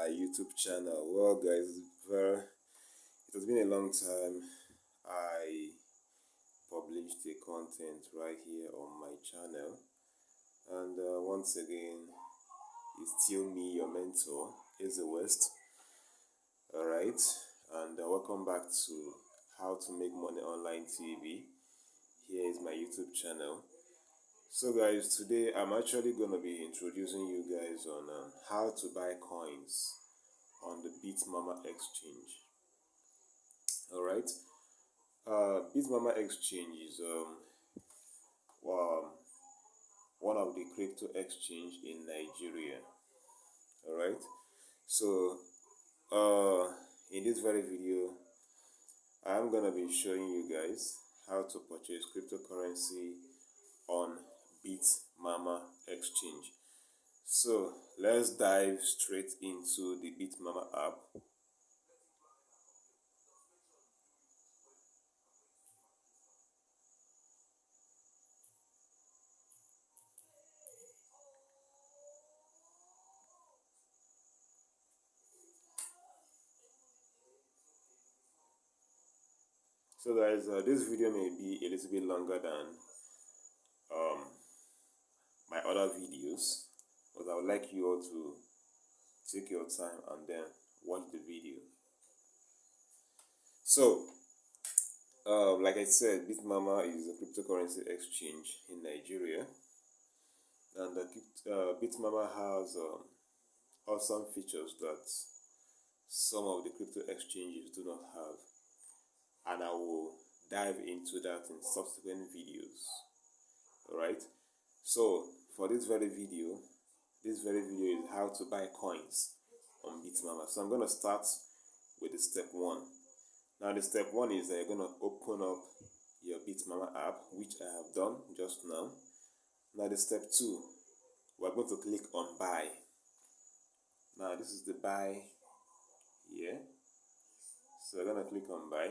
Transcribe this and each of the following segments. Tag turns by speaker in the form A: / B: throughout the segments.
A: my YouTube channel. Well, guys, it has been a long time. I published the content right here on my channel, and once again, it's still me, your mentor, Ezewest. All right, and welcome back to How to Make Money Online TV. Here is my YouTube channel. So guys, today I'm actually going to be introducing you guys on how to buy coins on the Bitmama Exchange. Alright, Bitmama Exchange is one of the crypto exchange in Nigeria. Alright, so in this very video, I'm going to be showing you guys how to purchase cryptocurrency on Bitmama Exchange. So let's dive straight into the Bitmama app. So guys, this video may be a little bit longer than my other videos, but I would like you all to take your time and then watch the video. So like I said, Bitmama is a cryptocurrency exchange in Nigeria, and Bitmama has awesome features that some of the crypto exchanges do not have, and I will dive into that in subsequent videos. Alright, so for this very video is how to buy coins on Bitmama. So I'm going to start with the step 1. Now the step 1 is that you're going to open up your Bitmama app, which I have done just now. Now the step 2, we're going to click on buy. Now this is the buy here, so we're going to click on buy.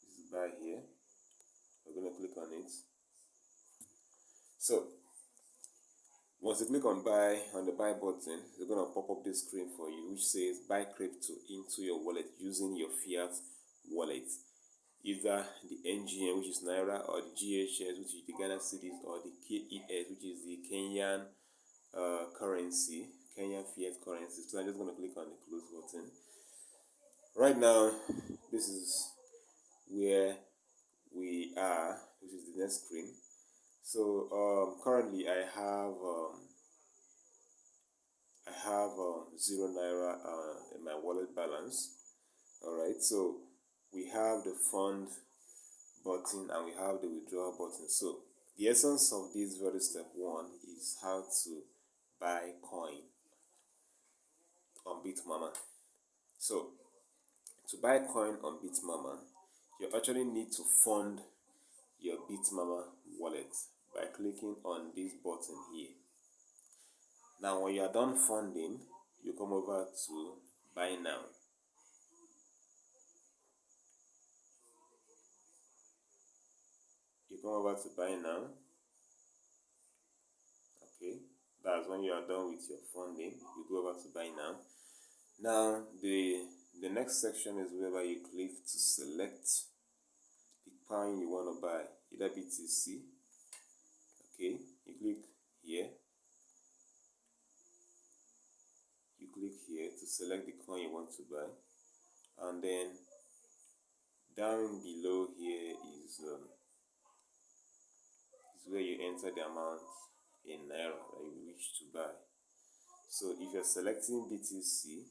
A: This is buy here, we're going to click on it. So once you click on buy on the buy button, it's going to pop up this screen for you which says buy crypto into your wallet using your fiat wallet, either the NGN, which is Naira, or the GHS, which is the Ghana cedis, or the KES, which is the Kenyan currency, Kenyan fiat currency. So I'm just going to click on the close button. Right now, this is where we are, which is the next screen. So currently I have 0 Naira in my wallet balance. Alright, so we have the fund button and we have the withdraw button. So the essence of this very step 1 is how to buy coin on Bitmama. So to buy coin on Bitmama, you actually need to fund your Bitmama wallet by clicking on this button here. Now when you are done funding, you come over to buy now. You come over to buy now. Okay, that's when you are done with your funding. You go over to buy now. Now the next section is where you click to select the coin you want to buy, either BTC. Okay, you click here. You click here to select the coin you want to buy, and then down below here is where you enter the amount in Naira that you wish to buy. So if you're selecting BTC,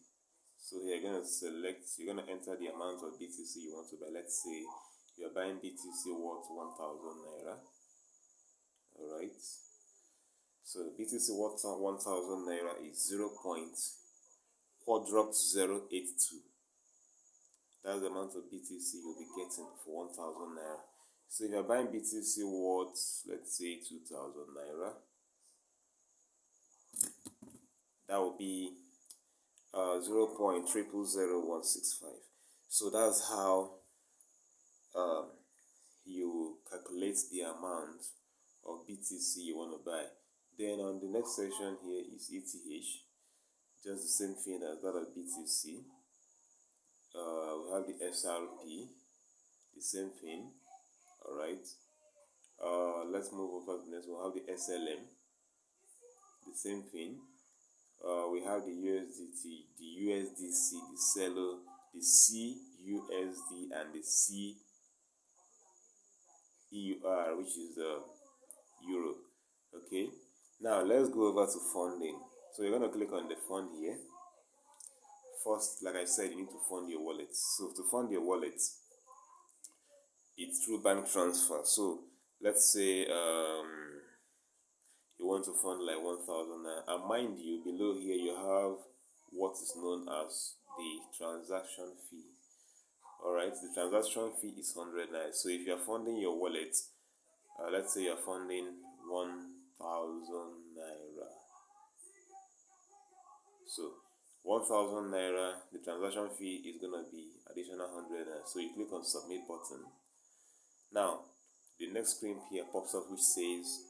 A: so you're going to enter the amount of BTC you want to buy. Let's say you're buying BTC worth 1,000 Naira. Alright, so BTC worth 1,000 Naira is 0.40082. That's the amount of BTC you'll be getting for 1,000 Naira. So if you're buying BTC worth, let's say 2,000 Naira, that will be 0.000165. So that's how you calculate the amount of BTC you want to buy. Then on the next section here is ETH. just the same thing as that of BTC. We have the SRP, the same thing. All right. Let's move over to the next one. We have the SLM, the same thing. We have the USDT, the USDC, the CELO, the CUSD, and the CEUR, which is the euro. Okay. Now let's go over to funding. So you're going to click on the fund here. First, like I said, you need to fund your wallet. So to fund your wallet, it's through bank transfer. So let's say you want to fund like 1,000 naira, and mind you, below here you have what is known as the transaction fee. All right, the transaction fee is 100 naira. So if you are funding your wallet, let's say you're funding 1,000 naira. So 1,000 naira, the transaction fee is gonna be additional 100 naira. So you click on submit button. Now the next screen here pops up which says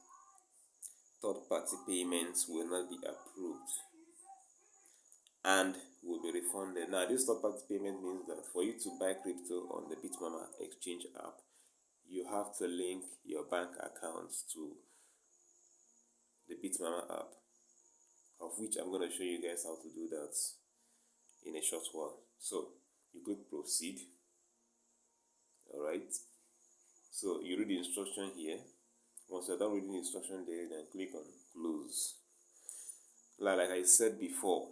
A: third-party payments will not be approved and will be refunded. Now this third-party payment means that for you to buy crypto on the Bitmama Exchange app, you have to link your bank accounts to the Bitmama app, of which I'm going to show you guys how to do that in a short while. So you click proceed. All right, so you read the instruction here. Once you're done reading the instruction there, then click on close. Like I said before,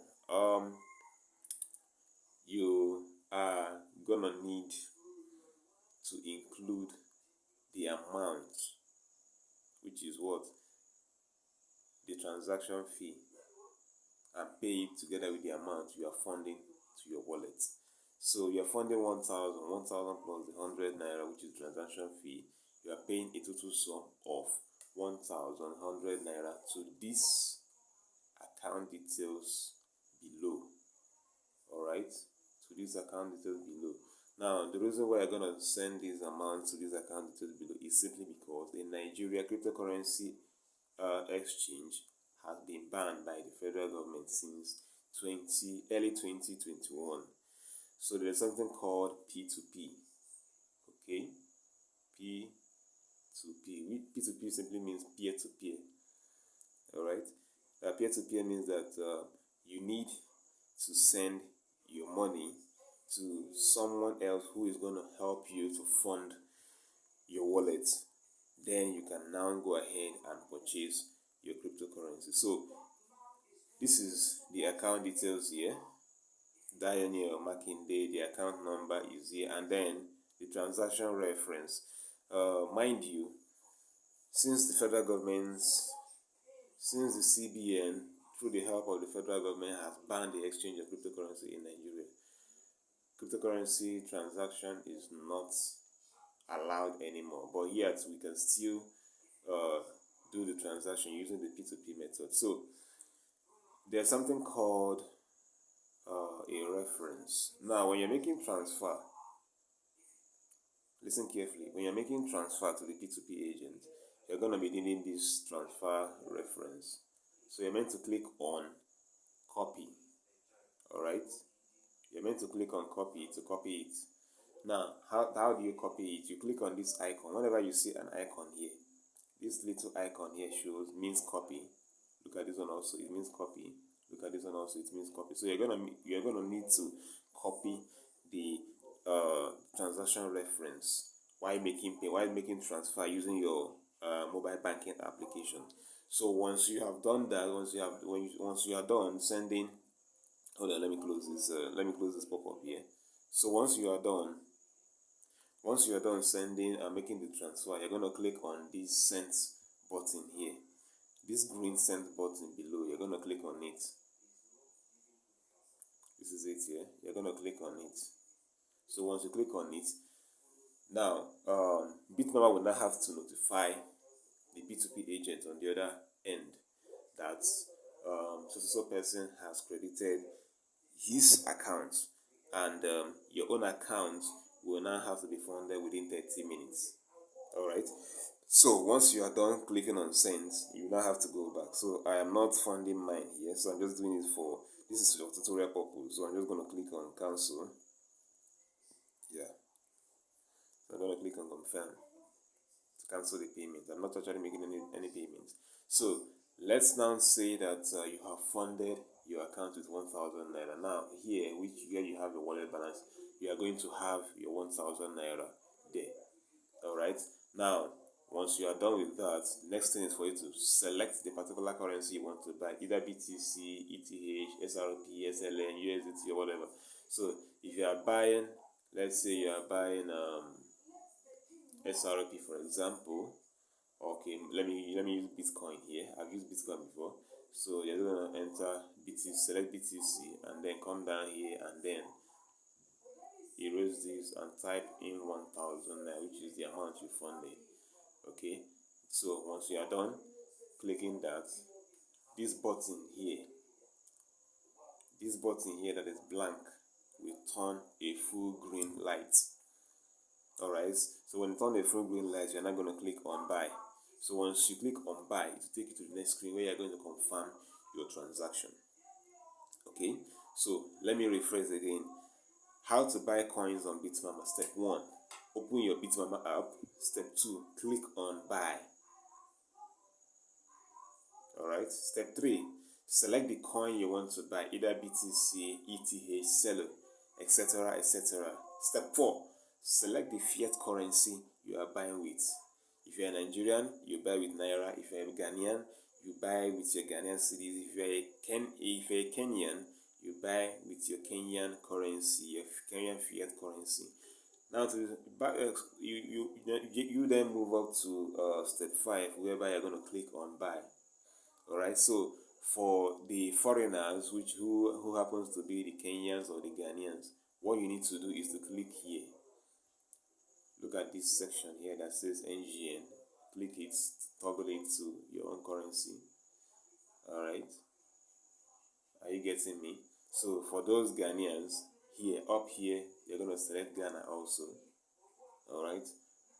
A: you are gonna need to include the amount, which is what? The transaction fee, and pay it together with the amount you are funding to your wallet. So you are funding 1,000 plus the 100 naira, which is transaction fee. You are paying a total sum of 1,100 naira to this account details below. All right, to this account details below. Now the reason why you're gonna send this amount to this account details below is simply because in Nigeria, cryptocurrency exchange has been banned by the federal government since early 2021. So there's something called P2P. Okay, P2P. P2P simply means peer to peer. All right, peer to peer means that you need to send your money to someone else who is going to help you to fund your wallet. Then you can now go ahead and purchase your cryptocurrency. So this is the account details here. Daniel Makinde, the account number is here, and then the transaction reference. Mind you, since the CBN, through the help of the federal government, has banned the exchange of cryptocurrency in Nigeria, cryptocurrency transaction is not allowed anymore. But yet we can still do the transaction using the P2P method. So there's something called a reference. Now when you're making transfer, listen carefully. When you're making transfer to the P2P agent, you're going to be needing this transfer reference. So you're meant to click on copy. All right, you're meant to click on copy to copy it. Now how do you copy it? You click on this icon. Whenever you see an icon here, this little icon here means copy. Look at this one also, it means copy. Look at this one also, it means copy. So you're gonna need to copy the transaction reference while making transfer using your mobile banking application. So once you have done that, once you are done sending, hold on, let me close this pop-up here. So once you are done sending and making the transfer, you're going to click on this send button here. This green send button below, you're going to click on it. This is it here. You're going to click on it. So once you click on it, now Bitmama will now have to notify the P2P agent on the other end that so person has credited his account, and your own account will now have to be funded within 30 minutes. All right. So once you are done clicking on send, you now have to go back. So I am not funding mine here, so I'm just doing it for, this is for tutorial purpose. So I'm just going to click on cancel. Yeah, so I'm going to click on confirm to cancel the payment. I'm not actually making any payment. So let's now say that you have funded your account with 1,000 naira. Now here, where you have your wallet balance, you are going to have your 1,000 naira there. All right. Now, once you are done with that, next thing is for you to select the particular currency you want to buy, either BTC, ETH, SRP, SLN, USDT, or whatever. So if you are buying, let's say you are buying SRP, for example. Okay, let me use Bitcoin here. I've used Bitcoin before. So you're gonna enter BTC, select BTC, and then come down here and then erase this and type in 1,000 naira, which is the amount you funded. Okay, so once you are done clicking that, this button here that is blank will turn a full green light. Alright, so when it turns a full green light, you're not going to click on buy. So once you click on buy, it will take you to the next screen where you're going to confirm your transaction. Okay, so let me rephrase again. How to buy coins on Bitmama. Step 1, open your Bitmama app. Step 2, click on buy. Alright, step 3, select the coin you want to buy, either BTC, ETH, Celo, etc., etc. Step 4, select the fiat currency you are buying with. If you are Nigerian, you buy with Naira. If you are Ghanaian, you buy with your Ghanaian cedis. If you are a Kenyan, you buy with your Kenyan currency, your Kenyan fiat currency. Now, you then move up to step 5, whereby you're going to click on buy. Alright, so for the foreigners, who happens to be the Kenyans or the Ghanaians, what you need to do is to click here. Look at this section here that says NGN. Click it, toggle it to your own currency. Alright, are you getting me? So for those Ghanaians, up here, you're going to select Ghana also. Alright,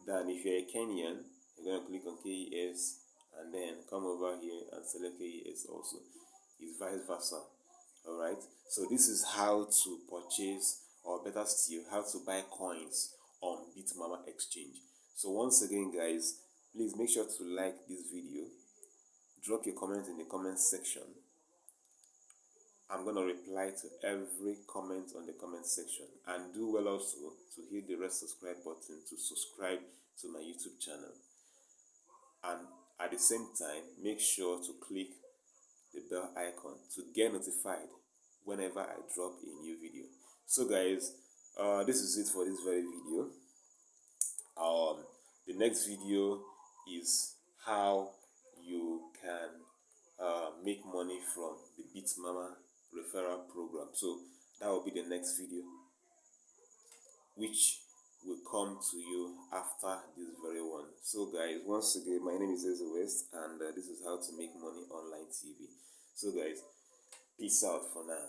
A: then if you're a Kenyan, you're going to click on KES and then come over here and select KES also. It's vice versa. Alright, so this is how to purchase, or better still, how to buy coins on Bitmama Exchange. So once again, guys, please make sure to like this video, drop your comment in the comment section. I'm going to reply to every comment on the comment section, and do well also to hit the red subscribe button to subscribe to my YouTube channel. And at the same time, make sure to click the bell icon to get notified whenever I drop a new video. So guys, this is it for this very video. The next video is how you can make money from the Bitmama referral program. So that will be the next video, which will come to you after this very one. So guys, once again, my name is Ezewest, and this is how to make money online TV. So guys, peace out for now.